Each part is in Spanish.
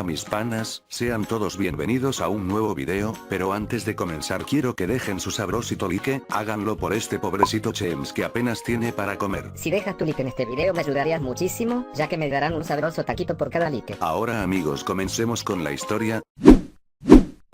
Hola mis panas, sean todos bienvenidos a un nuevo video, pero antes de comenzar quiero que dejen su sabrosito like, háganlo por este pobrecito Chems que apenas tiene para comer. Si dejas tu like en este video me ayudarías muchísimo, ya que me darán un sabroso taquito por cada like. Ahora amigos comencemos con la historia.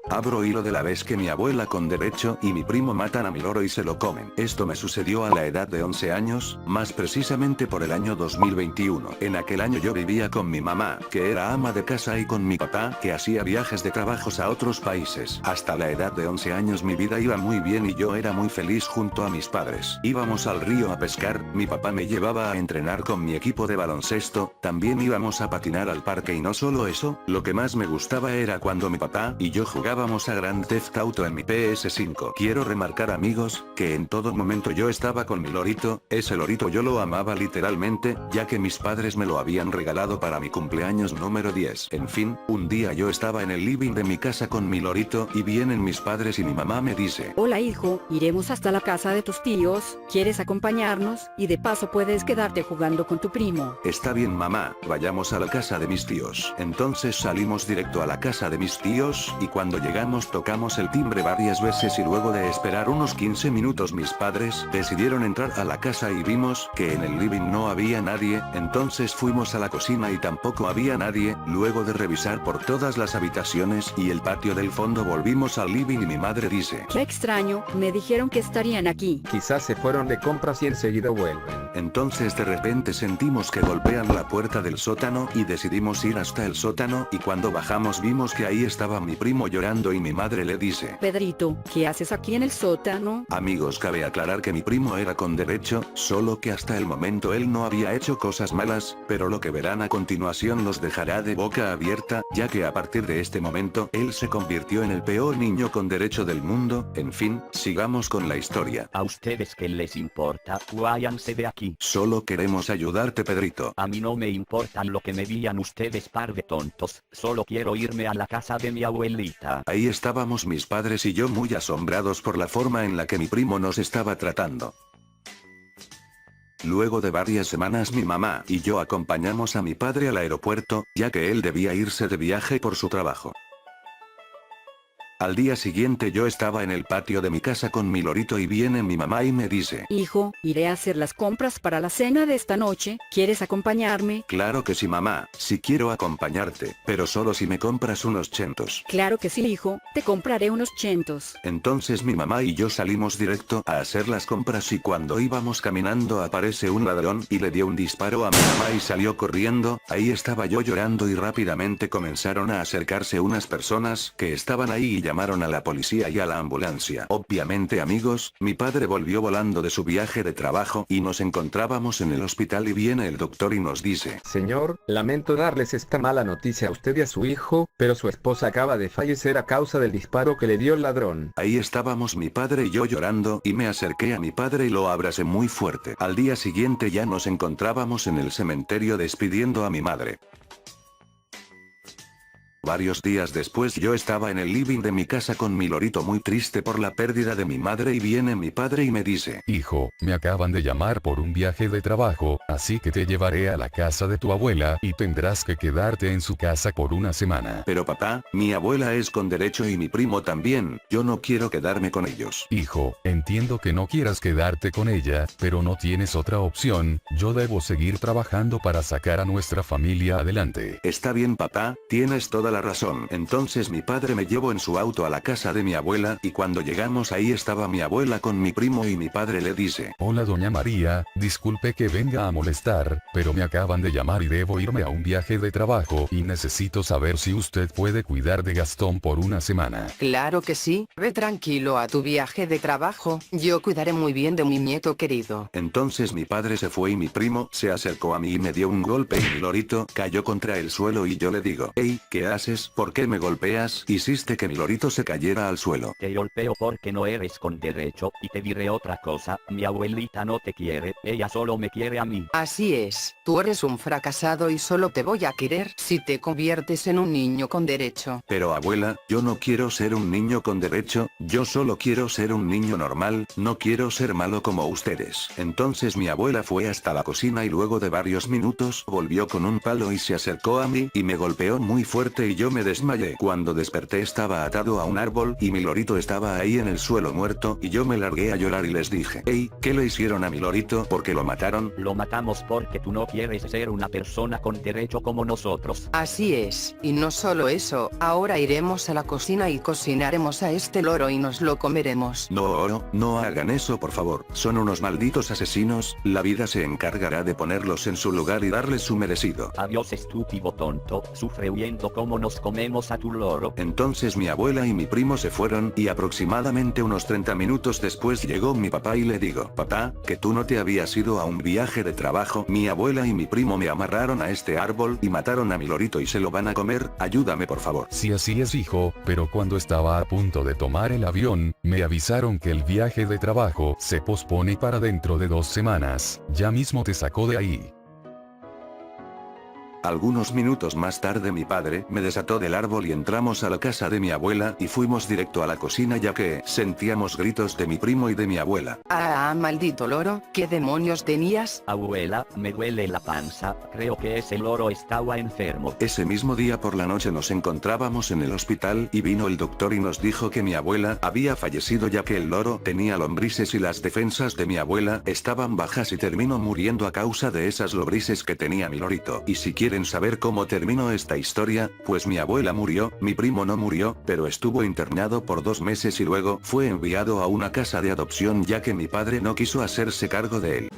Abro hilo de la vez que mi abuela con derecho y mi primo matan a mi loro y se lo comen. Esto me sucedió a la edad de 11 años, más precisamente por el año 2021. En aquel año yo vivía con mi mamá, que era ama de casa, y con mi papá, que hacía viajes de trabajos a otros países. Hasta la edad de 11 años mi vida iba muy bien y yo era muy feliz junto a mis padres. Íbamos al río a pescar, mi papá me llevaba a entrenar con mi equipo de baloncesto, también íbamos a patinar al parque y no solo eso, lo que más me gustaba era cuando mi papá y yo jugábamos a Grand Theft Auto en mi PS5. Quiero remarcar amigos, que en todo momento yo estaba con mi lorito, ese lorito yo lo amaba literalmente, ya que mis padres me lo habían regalado para mi cumpleaños número 10. En fin, un día yo estaba en el living de mi casa con mi lorito y vienen mis padres y mi mamá me dice: Hola hijo, iremos hasta la casa de tus tíos, ¿quieres acompañarnos? Y de paso puedes quedarte jugando con tu primo. Está bien mamá, vayamos a la casa de mis tíos. Entonces salimos directo a la casa de mis tíos, y cuando llegamos tocamos el timbre varias veces y luego de esperar unos 15 minutos mis padres decidieron entrar a la casa y vimos que en el living no había nadie, entonces fuimos a la cocina y tampoco había nadie, luego de revisar por todas las habitaciones y el patio del fondo volvimos al living y mi madre dice: Qué extraño, me dijeron que estarían aquí. Quizás se fueron de compras y enseguida vuelven. Entonces de repente sentimos que golpean la puerta del sótano y decidimos ir hasta el sótano y cuando bajamos vimos que ahí estaba mi primo llorando y mi madre le dice: Pedrito, ¿qué haces aquí en el sótano? Amigos, cabe aclarar que mi primo era con derecho, solo que hasta el momento él no había hecho cosas malas, pero lo que verán a continuación los dejará de boca abierta, ya que a partir de este momento él se convirtió en el peor niño con derecho del mundo. En fin, sigamos con la historia. ¿A ustedes qué les importa? Váyanse de aquí. Solo queremos ayudarte, Pedrito. A mí no me importan lo que me digan ustedes, par de tontos, solo quiero irme a la casa de mi abuelita. Ahí estábamos mis padres y yo muy asombrados por la forma en la que mi primo nos estaba tratando. Luego de varias semanas mi mamá y yo acompañamos a mi padre al aeropuerto, ya que él debía irse de viaje por su trabajo. Al día siguiente yo estaba en el patio de mi casa con mi lorito y viene mi mamá y me dice: Hijo, iré a hacer las compras para la cena de esta noche, ¿quieres acompañarme? Claro que sí mamá, sí quiero acompañarte, pero solo si me compras unos chentos. Claro que sí hijo, te compraré unos chentos. Entonces mi mamá y yo salimos directo a hacer las compras y cuando íbamos caminando aparece un ladrón y le dio un disparo a mi mamá y salió corriendo. Ahí estaba yo llorando y rápidamente comenzaron a acercarse unas personas que estaban ahí y llamaron a la policía y a la ambulancia. Obviamente amigos, mi padre volvió volando de su viaje de trabajo y nos encontrábamos en el hospital y viene el doctor y nos dice: Señor, lamento darles esta mala noticia a usted y a su hijo, pero su esposa acaba de fallecer a causa del disparo que le dio el ladrón. Ahí estábamos mi padre y yo llorando y me acerqué a mi padre y lo abracé muy fuerte. Al día siguiente ya nos encontrábamos en el cementerio despidiendo a mi madre. Varios días después yo estaba en el living de mi casa con mi lorito muy triste por la pérdida de mi madre y viene mi padre y me dice: Hijo, me acaban de llamar por un viaje de trabajo, así que te llevaré a la casa de tu abuela y tendrás que quedarte en su casa por una semana. Pero papá, mi abuela es con derecho y mi primo también, yo no quiero quedarme con ellos. Hijo, entiendo que no quieras quedarte con ella, pero no tienes otra opción, yo debo seguir trabajando para sacar a nuestra familia adelante. Está bien papá, tienes toda la razón. Entonces mi padre me llevó en su auto a la casa de mi abuela y cuando llegamos ahí estaba mi abuela con mi primo y mi padre le dice: Hola doña María, disculpe que venga a molestar, pero me acaban de llamar y debo irme a un viaje de trabajo y necesito saber si usted puede cuidar de Gastón por una semana. Claro que sí, ve tranquilo a tu viaje de trabajo, yo cuidaré muy bien de mi nieto querido. Entonces mi padre se fue y mi primo se acercó a mí y me dio un golpe y mi lorito cayó contra el suelo y yo le digo: Hey, ¿qué haces? ¿Por qué me golpeas? Hiciste que mi lorito se cayera al suelo. Te golpeo porque no eres con derecho, y te diré otra cosa, mi abuelita no te quiere, ella solo me quiere a mí. Así es, tú eres un fracasado y solo te voy a querer si te conviertes en un niño con derecho. Pero abuela, yo no quiero ser un niño con derecho, yo solo quiero ser un niño normal, no quiero ser malo como ustedes. Entonces mi abuela fue hasta la cocina y luego de varios minutos volvió con un palo y se acercó a mí y me golpeó muy fuerte y yo me desmayé. Cuando desperté estaba atado a un árbol y mi lorito estaba ahí en el suelo muerto y yo me largué a llorar y les dije, hey, ¿qué le hicieron a mi lorito? ¿Por qué lo mataron? Lo matamos porque tú no quieres ser una persona con derecho como nosotros. Así es, y no solo eso, ahora iremos a la cocina y cocinaremos a este loro y nos lo comeremos. No, no hagan eso por favor, son unos malditos asesinos, la vida se encargará de ponerlos en su lugar y darles su merecido. Adiós estúpido tonto, sufre huyendo como nos comemos a tu loro. Entonces mi abuela y mi primo se fueron y aproximadamente unos 30 minutos después llegó mi papá y le digo, papá, que tú no te habías ido a un viaje de trabajo. Mi abuela y mi primo me amarraron a este árbol y mataron a mi lorito y se lo van a comer, ayúdame por favor. Sí, así es, hijo, pero cuando estaba a punto de tomar el avión, me avisaron que el viaje de trabajo se pospone para dentro de 2 semanas. Ya mismo te sacó de ahí. Algunos minutos más tarde mi padre me desató del árbol y entramos a la casa de mi abuela y fuimos directo a la cocina ya que sentíamos gritos de mi primo y de mi abuela. Maldito loro, ¿qué demonios tenías? Abuela, me duele la panza, creo que ese loro estaba enfermo. Ese mismo día por la noche nos encontrábamos en el hospital y vino el doctor y nos dijo que mi abuela había fallecido ya que el loro tenía lombrices y las defensas de mi abuela estaban bajas y terminó muriendo a causa de esas lombrices que tenía mi lorito. Y si quieren saber cómo terminó esta historia, pues mi abuela murió, mi primo no murió, pero estuvo internado por 2 meses y luego fue enviado a una casa de adopción ya que mi padre no quiso hacerse cargo de él.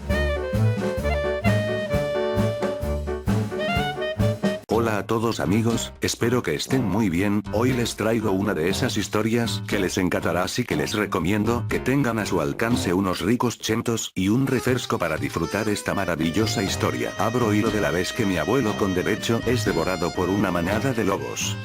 Hola a todos amigos, espero que estén muy bien, hoy les traigo una de esas historias que les encantará, así que les recomiendo que tengan a su alcance unos ricos chentos y un refresco para disfrutar esta maravillosa historia. Abro hilo de la vez que mi abuelo con derecho es devorado por una manada de lobos.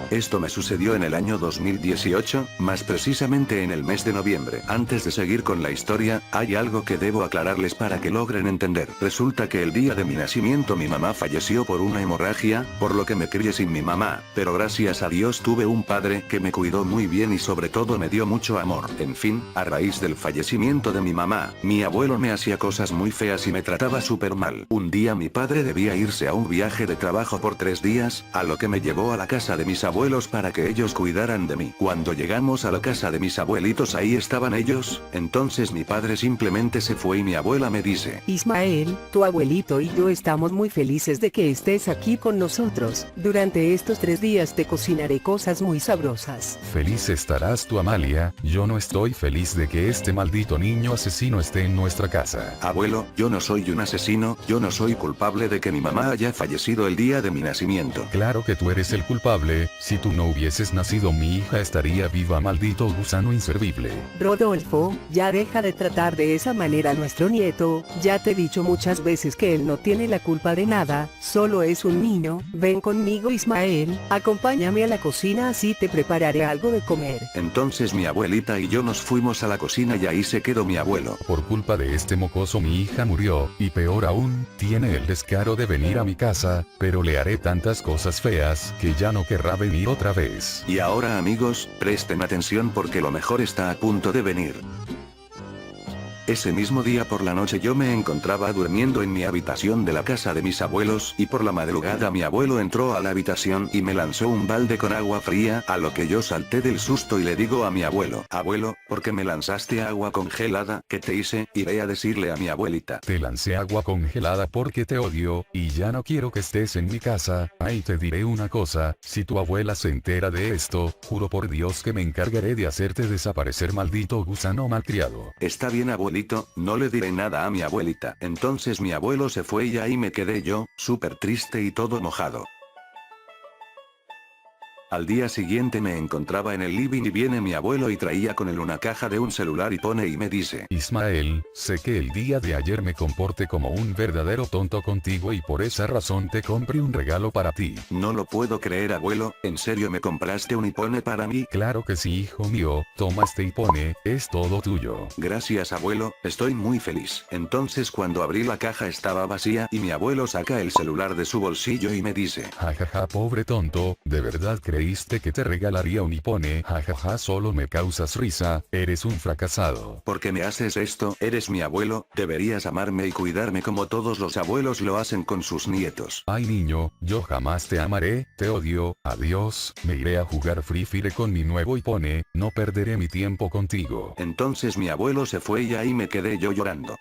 Esto me sucedió en el año 2018, más precisamente en el mes de noviembre. Antes de seguir con la historia, hay algo que debo aclararles para que logren entender. Resulta que el día de mi nacimiento mi mamá falleció por una hemorragia, por lo que me crié sin mi mamá, pero gracias a Dios tuve un padre que me cuidó muy bien y sobre todo me dio mucho amor. En fin, a raíz del fallecimiento de mi mamá, mi abuelo me hacía cosas muy feas y me trataba súper mal. Un día mi padre debía irse a un viaje de trabajo por 3 días, a lo que me llevó a la casa de mis abuelos para que ellos cuidaran de mí. Cuando llegamos a la casa de mis abuelitos ahí estaban ellos, entonces mi padre simplemente se fue y mi abuela me dice, Ismael, tu abuelito y yo estamos muy felices de que estés aquí con nosotros. Durante estos 3 días te cocinaré cosas muy sabrosas. Feliz estarás tú, Amalia, yo no estoy feliz de que este maldito niño asesino esté en nuestra casa. abuelo, yo no soy un asesino, yo no soy culpable de que mi mamá haya fallecido el día de mi nacimiento. Claro que tú eres el culpable, si tú no hubieses nacido mi hija estaría viva, maldito gusano inservible. Rodolfo, ya deja de tratar de esa manera a nuestro nieto, ya te he dicho muchas veces que él no tiene la culpa de nada, solo es un niño. Ven conmigo Ismael, acompáñame a la cocina así te prepararé algo de comer. Entonces mi abuelita y yo nos fuimos a la cocina y ahí se quedó mi abuelo. Por culpa de este mocoso mi hija murió, y peor aún, tiene el descaro de venir a mi casa, pero le haré tantas cosas feas que ya no querrá venir otra vez. Y ahora amigos, presten atención porque lo mejor está a punto de venir. Ese mismo día por la noche yo me encontraba durmiendo en mi habitación de la casa de mis abuelos y por la madrugada mi abuelo entró a la habitación y me lanzó un balde con agua fría, a lo que yo salté del susto y le digo a mi abuelo, abuelo, ¿por qué me lanzaste agua congelada? ¿Qué te hice? Y ve a decirle a mi abuelita. Te lancé agua congelada porque te odio, y ya no quiero que estés en mi casa. Ay, te diré una cosa, si tu abuela se entera de esto, juro por Dios que me encargaré de hacerte desaparecer, maldito gusano malcriado. Está bien abuelito, no le diré nada a mi abuelita. Entonces mi abuelo se fue y ahí me quedé yo, súper triste y todo mojado. Al día siguiente me encontraba en el living y viene mi abuelo y traía con él una caja de un celular y pone y me dice, Ismael, sé que el día de ayer me comporté como un verdadero tonto contigo y por esa razón te compré un regalo para ti. no lo puedo creer abuelo, ¿en serio me compraste un iPhone para mí? Claro que sí, hijo mío, toma este iPhone, es todo tuyo. Gracias abuelo, estoy muy feliz. Entonces cuando abrí la caja estaba vacía y mi abuelo saca el celular de su bolsillo y me dice, Jajaja, pobre tonto, ¿de verdad crees creíste que te regalaría un hipone, jajaja, solo me causas risa, eres un fracasado. ¿Por qué me haces esto? Eres mi abuelo, deberías amarme y cuidarme como todos los abuelos lo hacen con sus nietos. Ay niño, yo jamás te amaré, te odio, adiós, me iré a jugar Free Fire con mi nuevo hipone, no perderé mi tiempo contigo. Entonces mi abuelo se fue y ahí me quedé yo llorando.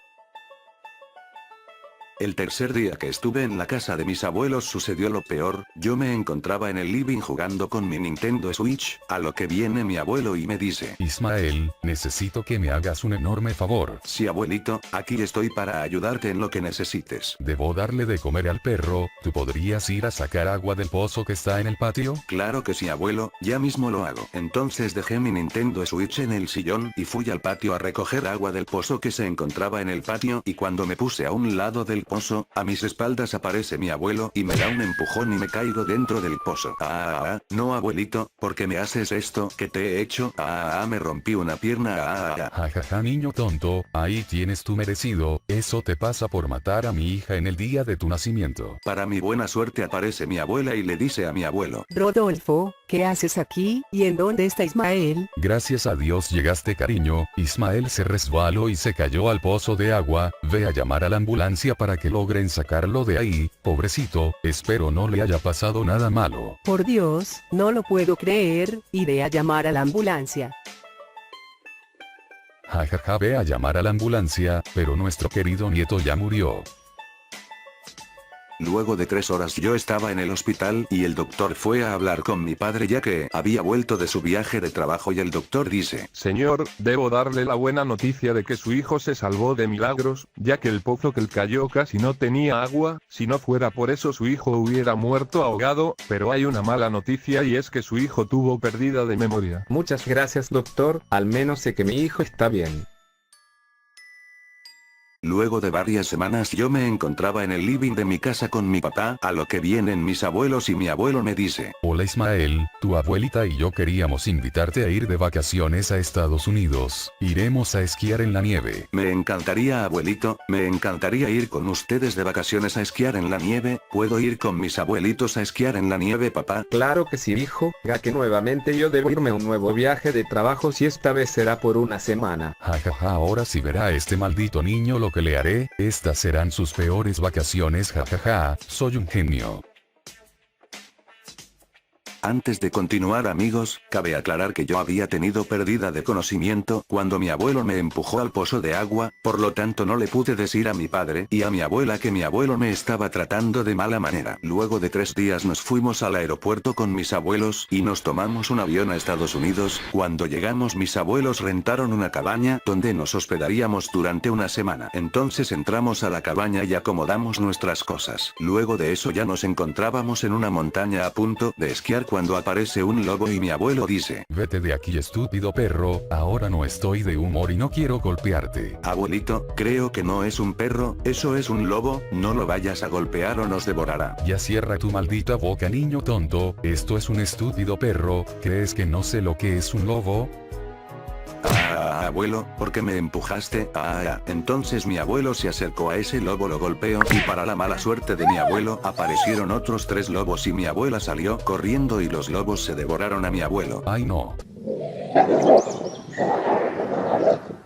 El tercer día que estuve en la casa de mis abuelos sucedió lo peor, yo me encontraba en el living jugando con mi Nintendo Switch, a lo que viene mi abuelo y me dice: Ismael, necesito que me hagas un enorme favor. Sí abuelito, aquí estoy para ayudarte en lo que necesites. Debo darle de comer al perro, ¿tú podrías ir a sacar agua del pozo que está en el patio? Claro que sí abuelo, ya mismo lo hago. Entonces dejé mi Nintendo Switch en el sillón y fui al patio a recoger agua del pozo que se encontraba en el patio y cuando me puse a un lado del pozo, a mis espaldas aparece mi abuelo y me da un empujón y me caigo dentro del pozo. No abuelito, ¿por qué me haces esto? ¿Qué te he hecho? Me rompí una pierna. Jajaja niño tonto, ahí tienes tu merecido, eso te pasa por matar a mi hija en el día de tu nacimiento. Para mi buena suerte aparece mi abuela y le dice a mi abuelo: Rodolfo, ¿qué haces aquí? ¿Y en dónde está Ismael? Gracias a Dios llegaste cariño, Ismael se resbaló y se cayó al pozo de agua, ve a llamar a la ambulancia para que logren sacarlo de ahí, pobrecito, espero no le haya pasado nada malo. Por Dios, no lo puedo creer, iré a llamar a la ambulancia. Jajaja, ve a llamar a la ambulancia, pero nuestro querido nieto ya murió. Luego de 3 horas yo estaba en el hospital y el doctor fue a hablar con mi padre ya que había vuelto de su viaje de trabajo y el doctor dice: Señor, debo darle la buena noticia de que su hijo se salvó de milagros, ya que el pozo que él cayó casi no tenía agua, si no fuera por eso su hijo hubiera muerto ahogado, pero hay una mala noticia y es que su hijo tuvo pérdida de memoria. Muchas gracias doctor, al menos sé que mi hijo está bien. Luego de varias semanas yo me encontraba en el living de mi casa con mi papá, a lo que vienen mis abuelos y mi abuelo me dice: Hola Ismael, tu abuelita y yo queríamos invitarte a ir de vacaciones a Estados Unidos, iremos a esquiar en la nieve. Me encantaría abuelito, me encantaría ir con ustedes de vacaciones a esquiar en la nieve, ¿puedo ir con mis abuelitos a esquiar en la nieve papá? Claro que sí hijo, ya que nuevamente yo debo irme a un nuevo viaje de trabajo y esta vez será por una semana. Jajaja, ahora sí verá a este maldito niño lo que le haré, estas serán sus peores vacaciones, jajaja, soy un genio. Antes de continuar amigos, cabe aclarar que yo había tenido pérdida de conocimiento cuando mi abuelo me empujó al pozo de agua, por lo tanto no le pude decir a mi padre y a mi abuela que mi abuelo me estaba tratando de mala manera. Luego de 3 días nos fuimos al aeropuerto con mis abuelos y nos tomamos un avión a Estados Unidos. Cuando llegamos mis abuelos rentaron una cabaña donde nos hospedaríamos durante una semana. Entonces entramos a la cabaña y acomodamos nuestras cosas. Luego de eso ya nos encontrábamos en una montaña a punto de esquiar cuando aparece un lobo y mi abuelo dice: Vete de aquí estúpido perro, ahora no estoy de humor y no quiero golpearte. Abuelito, creo que no es un perro, eso es un lobo, no lo vayas a golpear o nos devorará. Ya cierra tu maldita boca niño tonto, esto es un estúpido perro, ¿crees que no sé lo que es un lobo? Abuelo, ¿por qué me empujaste? Entonces mi abuelo se acercó a ese lobo, lo golpeó y para la mala suerte de mi abuelo aparecieron otros 3 lobos y mi abuela salió corriendo y los lobos se devoraron a mi abuelo. Ay no.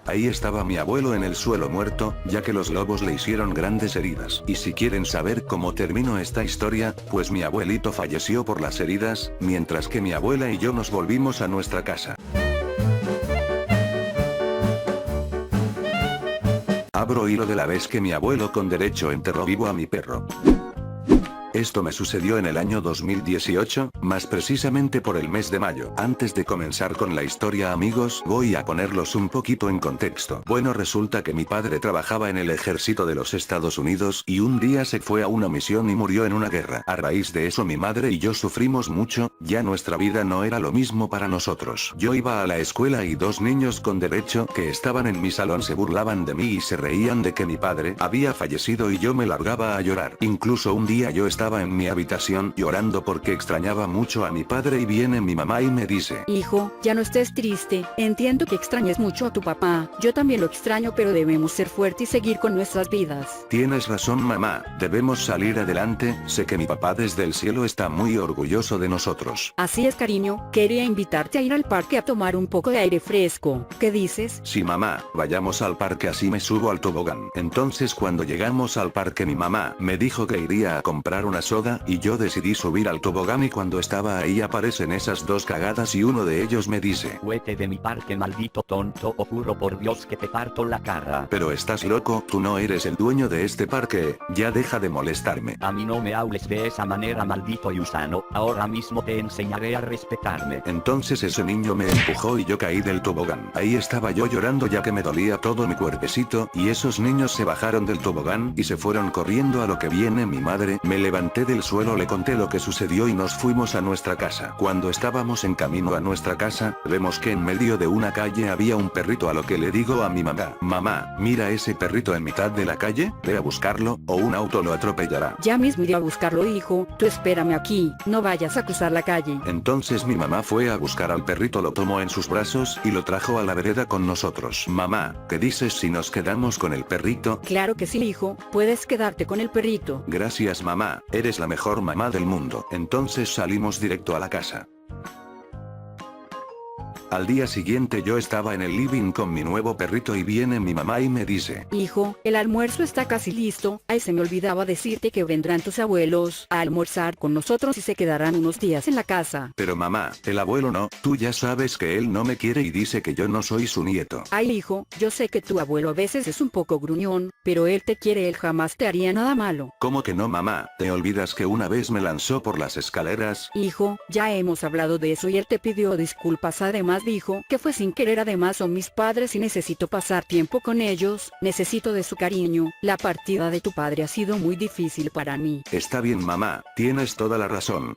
Ahí estaba mi abuelo en el suelo muerto, ya que los lobos le hicieron grandes heridas. Y si quieren saber cómo terminó esta historia, pues mi abuelito falleció por las heridas, mientras que mi abuela y yo nos volvimos a nuestra casa. Abro hilo de la vez que mi abuelo con derecho enterró vivo a mi perro. Esto me sucedió en el año 2018, más precisamente por el mes de mayo. Antes de comenzar con la historia amigos, voy a ponerlos un poquito en contexto. Bueno, resulta que mi padre trabajaba en el ejército de los Estados Unidos y un día se fue a una misión y murió en una guerra. A raíz de eso mi madre y yo sufrimos mucho, ya nuestra vida no era lo mismo para nosotros. Yo iba a la escuela y 2 niños con derecho que estaban en mi salón se burlaban de mí y se reían de que mi padre había fallecido y yo me largaba a llorar. Incluso un día yo estaba estaba en mi habitación llorando porque extrañaba mucho a mi padre y viene mi mamá y me dice: Hijo, ya no estés triste, entiendo que extrañes mucho a tu papá, yo también lo extraño, pero debemos ser fuertes y seguir con nuestras vidas. Tienes razón mamá, debemos salir adelante, sé que mi papá desde el cielo está muy orgulloso de nosotros. Así es, cariño, quería invitarte a ir al parque a tomar un poco de aire fresco. ¿Qué dices? Sí mamá, vayamos al parque así me subo al tobogán. Entonces cuando llegamos al parque mi mamá me dijo que iría a comprar una soda y yo decidí subir al tobogán y cuando estaba ahí aparecen esas dos cagadas y uno de ellos me dice: Vete de mi parque maldito tonto o juro por Dios que te parto la cara. Pero estás loco, tú no eres el dueño de este parque, ya deja de molestarme. A mí no me hables de esa manera maldito gusano, ahora mismo te enseñaré a respetarme. Entonces ese niño me empujó y yo caí del tobogán. Ahí estaba yo llorando ya que me dolía todo mi cuerpecito y esos niños se bajaron del tobogán y se fueron corriendo a lo que viene mi madre. Me levanté del suelo, le conté lo que sucedió y nos fuimos a nuestra casa. Cuando estábamos en camino a nuestra casa, vemos que en medio de una calle había un perrito, a lo que le digo a mi mamá: mamá, mira ese perrito en mitad de la calle, ve a buscarlo o un auto lo atropellará. Ya mismo iré a buscarlo, hijo, tú espérame aquí, no vayas a cruzar la calle. Entonces mi mamá fue a buscar al perrito, lo tomó en sus brazos y lo trajo a la vereda con nosotros. Mamá, ¿qué dices si nos quedamos con el perrito? Claro que sí, hijo, puedes quedarte con el perrito. Gracias mamá, eres la mejor mamá del mundo. Entonces salimos directo a la casa. Al día siguiente yo estaba en el living con mi nuevo perrito y viene mi mamá y me dice: Hijo, el almuerzo está casi listo. Ay, se me olvidaba decirte que vendrán tus abuelos a almorzar con nosotros y se quedarán unos días en la casa. Pero mamá, el abuelo no, tú ya sabes que él no me quiere y dice que yo no soy su nieto. Ay, hijo, yo sé que tu abuelo a veces es un poco gruñón, pero él te quiere, él jamás te haría nada malo. ¿Cómo que no mamá? ¿Te olvidas que una vez me lanzó por las escaleras? Hijo, ya hemos hablado de eso y él te pidió disculpas, además dijo que fue sin querer, además son mis padres y necesito pasar tiempo con ellos, necesito de su cariño, la partida de tu padre ha sido muy difícil para mí. Está bien mamá, tienes toda la razón.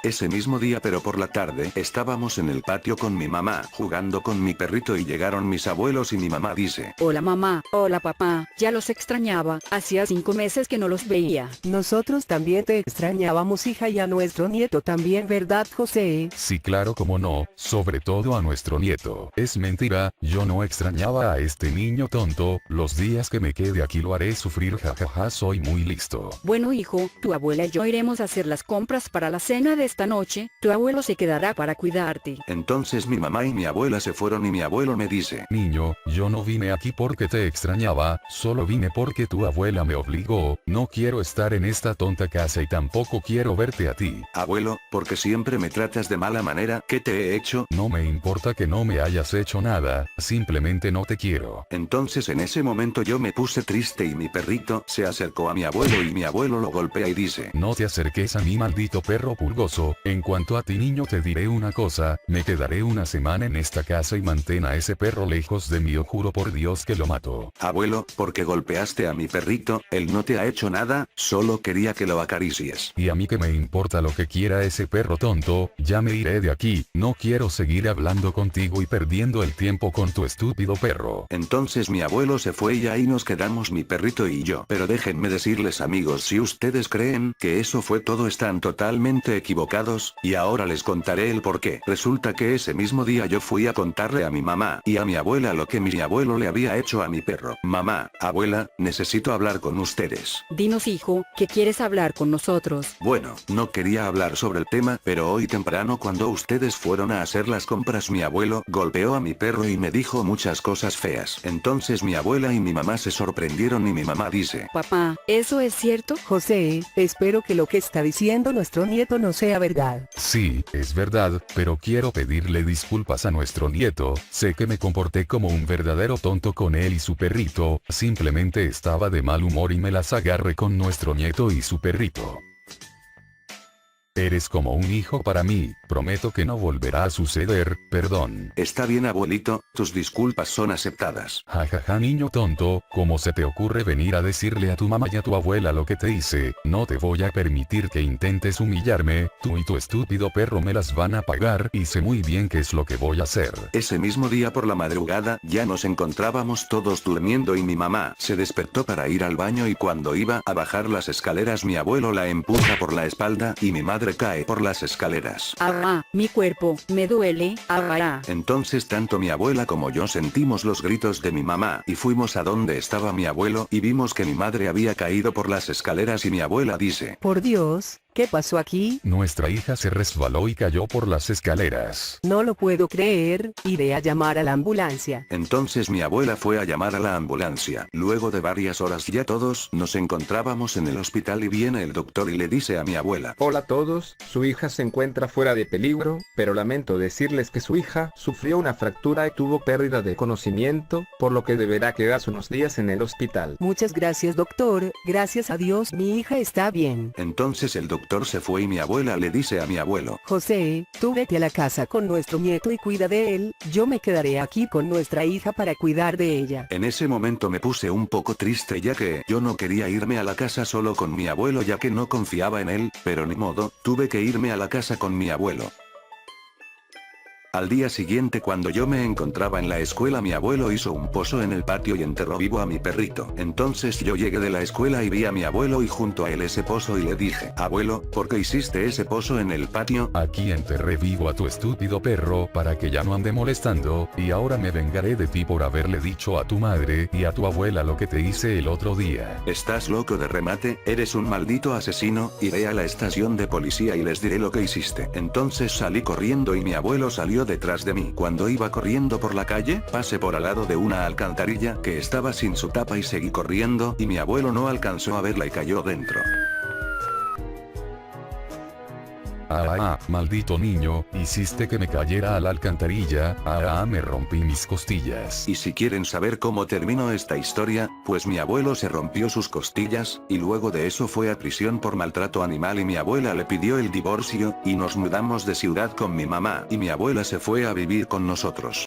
Ese mismo día, pero por la tarde, estábamos en el patio con mi mamá, jugando con mi perrito y llegaron mis abuelos y mi mamá dice: Hola mamá, hola papá, ya los extrañaba, hacía 5 meses que no los veía. Nosotros también te extrañábamos, hija, y a nuestro nieto también, ¿verdad, José? Sí, claro, como no, sobre todo a nuestro nieto. Es mentira, yo no extrañaba a este niño tonto, los días que me quede aquí lo haré sufrir, jajaja, soy muy listo. Bueno hijo, tu abuela y yo iremos a hacer las compras para la cena de esta noche, tu abuelo se quedará para cuidarte. Entonces mi mamá y mi abuela se fueron y mi abuelo me dice: Niño, yo no vine aquí porque te extrañaba, solo vine porque tu abuela me obligó, no quiero estar en esta tonta casa y tampoco quiero verte a ti. Abuelo, porque siempre me tratas de mala manera, ¿qué te he hecho? No me importa que no me hayas hecho nada, simplemente no te quiero. Entonces en ese momento yo me puse triste y mi perrito se acercó a mi abuelo y mi abuelo lo golpea y dice: No te acerques a mí, maldito perro pulgoso. En cuanto a ti, niño, te diré una cosa, me quedaré una semana en esta casa y mantén a ese perro lejos de mí, o juro por Dios que lo mato. Abuelo, ¿por qué golpeaste a mi perrito? Él no te ha hecho nada, solo quería que lo acaricies. Y a mí que me importa lo que quiera ese perro tonto, ya me iré de aquí, no quiero seguir hablando contigo y perdiendo el tiempo con tu estúpido perro. Entonces mi abuelo se fue y ahí nos quedamos mi perrito y yo. Pero déjenme decirles, amigos, si ustedes creen que eso fue todo, están totalmente equivocados, y ahora les contaré el porqué. Resulta que ese mismo día yo fui a contarle a mi mamá y a mi abuela lo que mi abuelo le había hecho a mi perro. Mamá, abuela, necesito hablar con ustedes. Dinos hijo, ¿qué quieres hablar con nosotros? Bueno, no quería hablar sobre el tema, pero hoy temprano cuando ustedes fueron a hacer las compras mi abuelo golpeó a mi perro y me dijo muchas cosas feas. Entonces mi abuela y mi mamá se sorprendieron y mi mamá dice: Papá, ¿eso es cierto? José, espero que lo que está diciendo nuestro nieto no sea verdad. Sí, es verdad, pero quiero pedirle disculpas a nuestro nieto, sé que me comporté como un verdadero tonto con él y su perrito, simplemente estaba de mal humor y me las agarré con nuestro nieto y su perrito. Eres como un hijo para mí, prometo que no volverá a suceder, perdón. Está bien abuelito, tus disculpas son aceptadas. Jajaja niño tonto, ¿cómo se te ocurre venir a decirle a tu mamá y a tu abuela lo que te hice? No te voy a permitir que intentes humillarme, tú y tu estúpido perro me las van a pagar y sé muy bien qué es lo que voy a hacer. Ese mismo día por la madrugada ya nos encontrábamos todos durmiendo y mi mamá se despertó para ir al baño y cuando iba a bajar las escaleras mi abuelo la empuja por la espalda y mi madre cae por las escaleras. Ah, mi cuerpo, me duele, ah. Entonces tanto mi abuela como yo sentimos los gritos de mi mamá y fuimos a donde estaba mi abuelo y vimos que mi madre había caído por las escaleras y mi abuela dice: Por Dios, ¿qué pasó aquí? Nuestra hija se resbaló y cayó por las escaleras. No lo puedo creer, iré a llamar a la ambulancia. Entonces mi abuela fue a llamar a la ambulancia. Luego de varias horas ya todos nos encontrábamos en el hospital y viene el doctor y le dice a mi abuela: Hola a todos, su hija se encuentra fuera de peligro, pero lamento decirles que su hija sufrió una fractura y tuvo pérdida de conocimiento, por lo que deberá quedarse unos días en el hospital. Muchas gracias doctor, gracias a Dios mi hija está bien. Entonces el doctor se fue y mi abuela le dice a mi abuelo: José, tú vete a la casa con nuestro nieto y cuida de él, yo me quedaré aquí con nuestra hija para cuidar de ella. En ese momento me puse un poco triste ya que yo no quería irme a la casa solo con mi abuelo ya que no confiaba en él, pero ni modo, tuve que irme a la casa con mi abuelo. Al día siguiente cuando yo me encontraba en la escuela mi abuelo hizo un pozo en el patio y enterró vivo a mi perrito. Entonces yo llegué de la escuela y vi a mi abuelo y junto a él ese pozo y le dije: Abuelo, ¿por qué hiciste ese pozo en el patio? Aquí enterré vivo a tu estúpido perro para que ya no ande molestando, y ahora me vengaré de ti por haberle dicho a tu madre y a tu abuela lo que te hice el otro día. ¿Estás loco de remate? Eres un maldito asesino, iré a la estación de policía y les diré lo que hiciste. Entonces salí corriendo y mi abuelo salió detrás de mí. Cuando iba corriendo por la calle, pasé por al lado de una alcantarilla que estaba sin su tapa y seguí corriendo y mi abuelo no alcanzó a verla y cayó dentro. Maldito niño, hiciste que me cayera a la alcantarilla, me rompí mis costillas. Y si quieren saber cómo terminó esta historia, pues mi abuelo se rompió sus costillas, y luego de eso fue a prisión por maltrato animal y mi abuela le pidió el divorcio, y nos mudamos de ciudad con mi mamá, y mi abuela se fue a vivir con nosotros.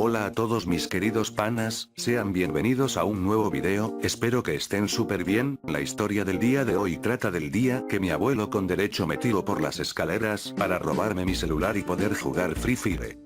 Hola a todos mis queridos panas, sean bienvenidos a un nuevo video, espero que estén súper bien. La historia del día de hoy trata del día que mi abuelo con derecho me tiró por las escaleras para robarme mi celular y poder jugar Free Fire.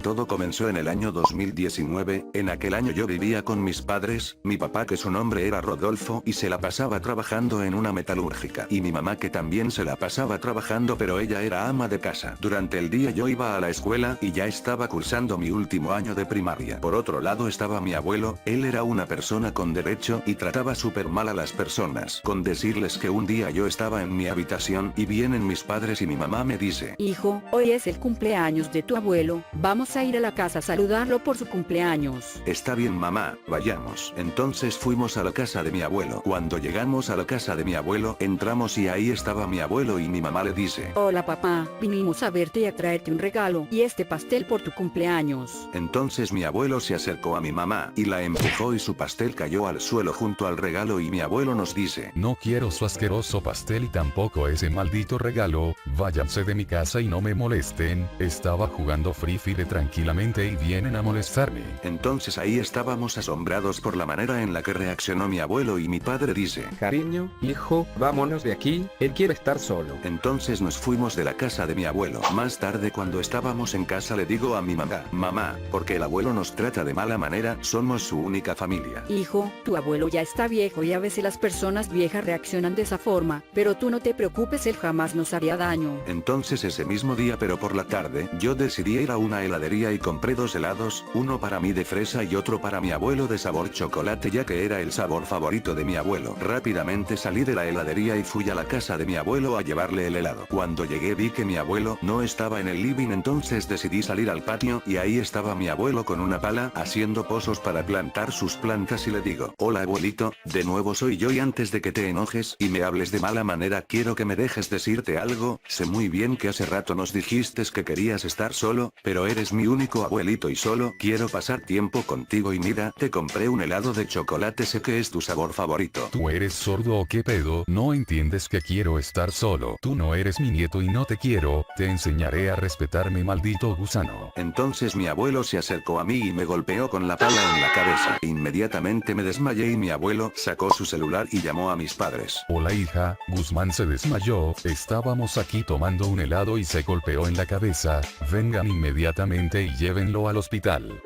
Todo comenzó en el año 2019, en aquel año yo vivía con mis padres, mi papá que su nombre era Rodolfo y se la pasaba trabajando en una metalúrgica y mi mamá que también se la pasaba trabajando pero ella era ama de casa. Durante el día yo iba a la escuela y ya estaba cursando mi último año de primaria. Por otro lado estaba mi abuelo, él era una persona con derecho y trataba súper mal a las personas. Con decirles que un día yo estaba en mi habitación y vienen mis padres y mi mamá me dice: Hijo, hoy es el cumpleaños de tu abuelo, vamos a ir a la casa a saludarlo por su cumpleaños. Está bien mamá, vayamos. Entonces fuimos a la casa de mi abuelo. Cuando llegamos a la casa de mi abuelo, entramos y ahí estaba mi abuelo y mi mamá le dice: Hola papá, vinimos a verte y a traerte un regalo y este pastel por tu cumpleaños. Entonces mi abuelo se acercó a mi mamá y la empujó y su pastel cayó al suelo junto al regalo y mi abuelo nos dice: No quiero su asqueroso pastel y tampoco ese maldito regalo, váyanse de mi casa y no me molesten, estaba jugando Free Fire tranquilamente y vienen a molestarme. Entonces ahí estábamos asombrados por la manera en la que reaccionó mi abuelo y mi padre dice: Cariño, hijo, vámonos de aquí, él quiere estar solo. Entonces nos fuimos de la casa de mi abuelo. Más tarde cuando estábamos en casa le digo a mi mamá: Mamá, porque el abuelo nos trata de mala manera, somos su única familia. Hijo, tu abuelo ya está viejo y a veces las personas viejas reaccionan de esa forma, pero tú no te preocupes, él jamás nos haría daño. Entonces ese mismo día pero por la tarde, yo decidí ir a una heladería y compré 2 helados, uno para mí de fresa y otro para mi abuelo de sabor chocolate ya que era el sabor favorito de mi abuelo. Rápidamente salí de la heladería y fui a la casa de mi abuelo a llevarle el helado. Cuando llegué vi que mi abuelo no estaba en el living, entonces decidí salir al patio y ahí estaba mi abuelo con una pala haciendo pozos para plantar sus plantas y le digo: Hola abuelito, de nuevo soy yo y antes de que te enojes y me hables de mala manera quiero que me dejes decirte algo, sé muy bien que hace rato nos dijiste que querías estar solo, pero eres mi único abuelito y solo quiero pasar tiempo contigo y mira, te compré un helado de chocolate, sé que es tu sabor favorito. ¿Tú eres sordo o qué pedo? ¿No entiendes que quiero estar solo? Tú no eres mi nieto y no te quiero, te enseñaré a respetarme, maldito gusano. Entonces mi abuelo se acercó a mí y me golpeó con la pala en la cabeza. Inmediatamente me desmayé y mi abuelo sacó su celular y llamó a mis padres. Hola hija, Guzmán se desmayó, estábamos aquí tomando un helado y se golpeó en la cabeza, vengan inmediatamente y llévenlo al hospital.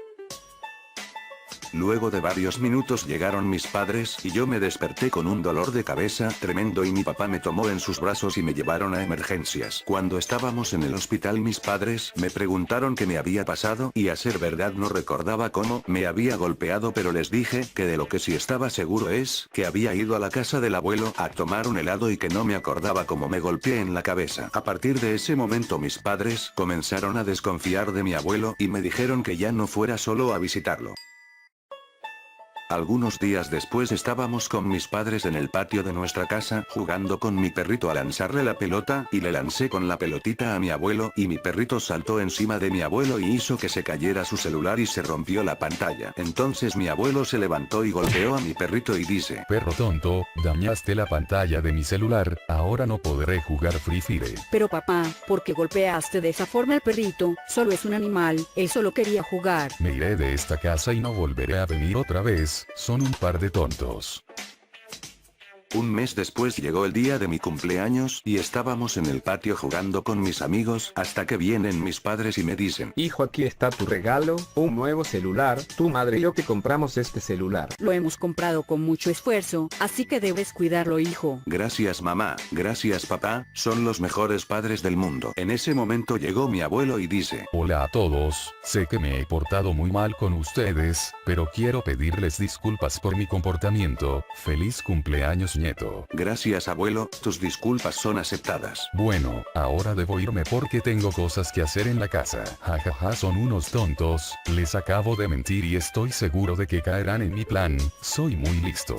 Luego de varios minutos llegaron mis padres y yo me desperté con un dolor de cabeza tremendo y mi papá me tomó en sus brazos y me llevaron a emergencias. Cuando estábamos en el hospital mis padres me preguntaron qué me había pasado y a ser verdad no recordaba cómo me había golpeado, pero les dije que de lo que sí estaba seguro es que había ido a la casa del abuelo a tomar un helado y que no me acordaba cómo me golpeé en la cabeza. A partir de ese momento mis padres comenzaron a desconfiar de mi abuelo y me dijeron que ya no fuera solo a visitarlo. Algunos días después estábamos con mis padres en el patio de nuestra casa jugando con mi perrito a lanzarle la pelota y le lancé con la pelotita a mi abuelo y mi perrito saltó encima de mi abuelo y hizo que se cayera su celular y se rompió la pantalla. Entonces mi abuelo se levantó y golpeó a mi perrito y dice: perro tonto, dañaste la pantalla de mi celular, ahora no podré jugar Free Fire. Pero papá, ¿por qué golpeaste de esa forma al perrito? Solo es un animal, él solo quería jugar. Me iré de esta casa y no volveré a venir otra vez. Son un par de tontos. Un mes después llegó el día de mi cumpleaños y estábamos en el patio jugando con mis amigos hasta que vienen mis padres y me dicen: hijo, aquí está tu regalo, un nuevo celular, tu madre y yo que compramos este celular. Lo hemos comprado con mucho esfuerzo, así que debes cuidarlo, hijo. Gracias mamá, gracias papá, son los mejores padres del mundo. En ese momento llegó mi abuelo y dice: hola a todos, sé que me he portado muy mal con ustedes, pero quiero pedirles disculpas por mi comportamiento. Feliz cumpleaños, nieto. Gracias abuelo, tus disculpas son aceptadas. Bueno, ahora debo irme porque tengo cosas que hacer en la casa. Jajaja, son unos tontos, les acabo de mentir y estoy seguro de que caerán en mi plan, soy muy listo.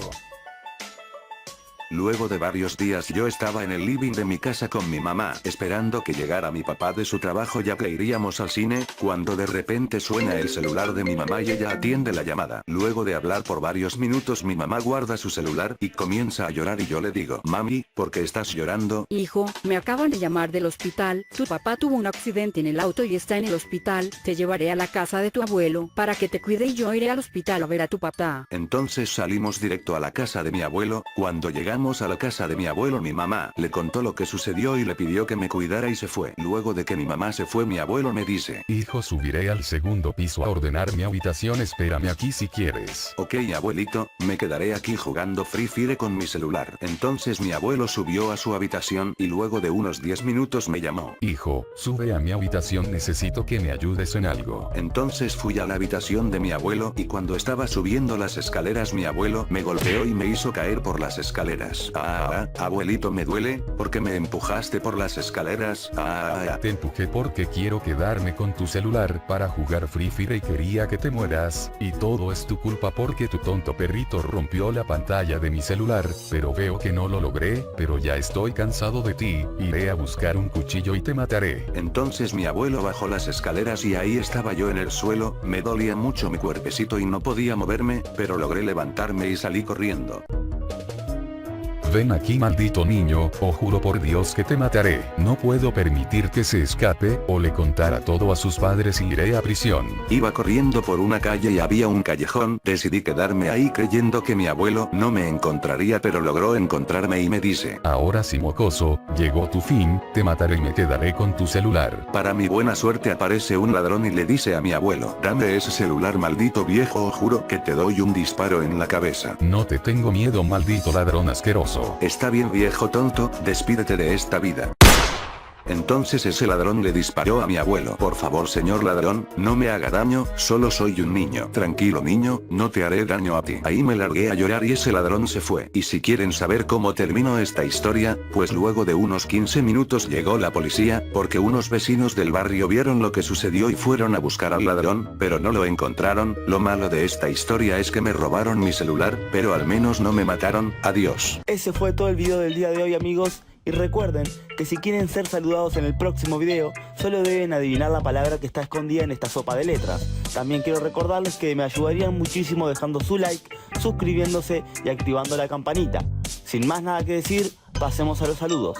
Luego de varios días yo estaba en el living de mi casa con mi mamá, esperando que llegara mi papá de su trabajo ya que iríamos al cine, cuando de repente suena el celular de mi mamá y ella atiende la llamada. Luego de hablar por varios minutos mi mamá guarda su celular y comienza a llorar y yo le digo: mami, ¿por qué estás llorando? Hijo, me acaban de llamar del hospital, tu papá tuvo un accidente en el auto y está en el hospital, te llevaré a la casa de tu abuelo para que te cuide y yo iré al hospital a ver a tu papá. Entonces salimos directo a la casa de mi abuelo. Cuando llegamos a la casa de mi abuelo mi mamá le contó lo que sucedió y le pidió que me cuidara y se fue. Luego de que mi mamá se fue mi abuelo me dice: hijo, subiré al segundo piso a ordenar mi habitación, espérame aquí si quieres. Ok abuelito, me quedaré aquí jugando Free Fire con mi celular. Entonces mi abuelo subió a su habitación y luego de unos 10 minutos me llamó: hijo, sube a mi habitación, necesito que me ayudes en algo. Entonces fui a la habitación de mi abuelo y cuando estaba subiendo las escaleras mi abuelo me golpeó y me hizo caer por las escaleras. Abuelito, me duele, porque me empujaste por las escaleras. Te empujé porque quiero quedarme con tu celular para jugar Free Fire y quería que te mueras, y todo es tu culpa porque tu tonto perrito rompió la pantalla de mi celular, pero veo que no lo logré, pero ya estoy cansado de ti, iré a buscar un cuchillo y te mataré. Entonces mi abuelo bajó las escaleras y ahí estaba yo en el suelo, me dolía mucho mi cuerpecito y no podía moverme, pero logré levantarme y salí corriendo. Ven aquí, maldito niño, o juro por Dios que te mataré. No puedo permitir que se escape, o le contará todo a sus padres y iré a prisión. Iba corriendo por una calle y había un callejón, decidí quedarme ahí creyendo que mi abuelo no me encontraría, pero logró encontrarme y me dice: ahora sí, mocoso, llegó tu fin, te mataré y me quedaré con tu celular. Para mi buena suerte aparece un ladrón y le dice a mi abuelo: dame ese celular, maldito viejo, o juro que te doy un disparo en la cabeza. No te tengo miedo, maldito ladrón asqueroso. Está bien, viejo tonto, despídete de esta vida. Entonces ese ladrón le disparó a mi abuelo. Por favor, señor ladrón, no me haga daño, solo soy un niño. Tranquilo niño, no te haré daño a ti. Ahí me largué a llorar y ese ladrón se fue. Y si quieren saber cómo terminó esta historia, pues luego de unos 15 minutos llegó la policía, porque unos vecinos del barrio vieron lo que sucedió y fueron a buscar al ladrón, pero no lo encontraron. Lo malo de esta historia es que me robaron mi celular, pero al menos no me mataron. Adiós. Ese fue todo el video del día de hoy, amigos. Y recuerden que si quieren ser saludados en el próximo video, solo deben adivinar la palabra que está escondida en esta sopa de letras. También quiero recordarles que me ayudarían muchísimo dejando su like, suscribiéndose y activando la campanita. Sin más nada que decir, pasemos a los saludos.